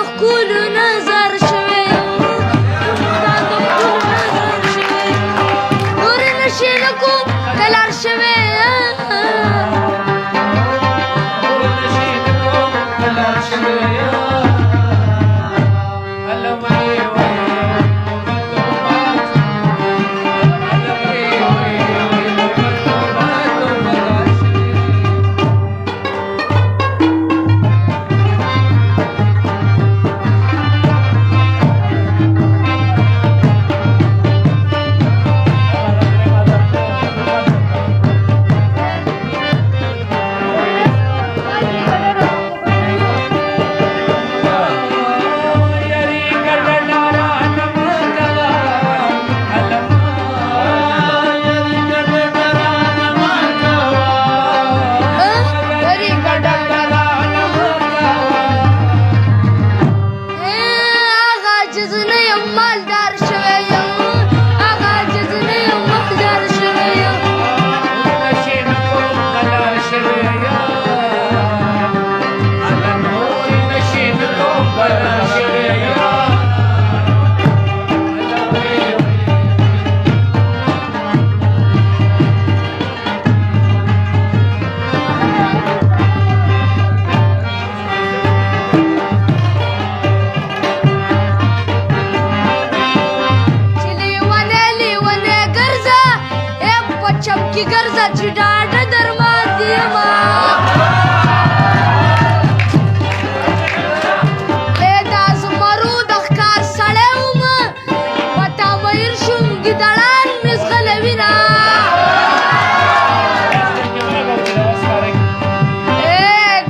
ښکلو نظر شوی ستا د ښکلو نظر شوی نورې نشې نه کوم که لار شوی چمکی ګرځه چې ډاډه درمات یما دا زمرو د ښکار سړی ومه په تا میر شوم ګیدړان مې زغلوینه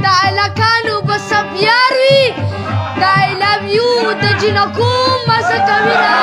د هلکانو به سب یار وي د آی لو یو د جینکو مزه کوینه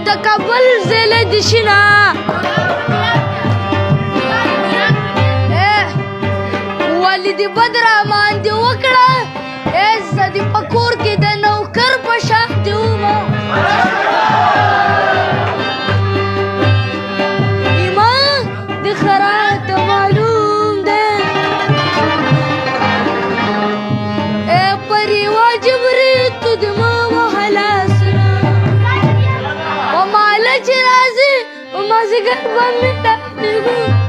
د کابل زله د شینا والد بدرمان دی وکړه زدي پکور کې د نوکر په شان دی ایمان د خرات معلوم ده پری واجب ری تو د ما وهلاس Sigar bamita.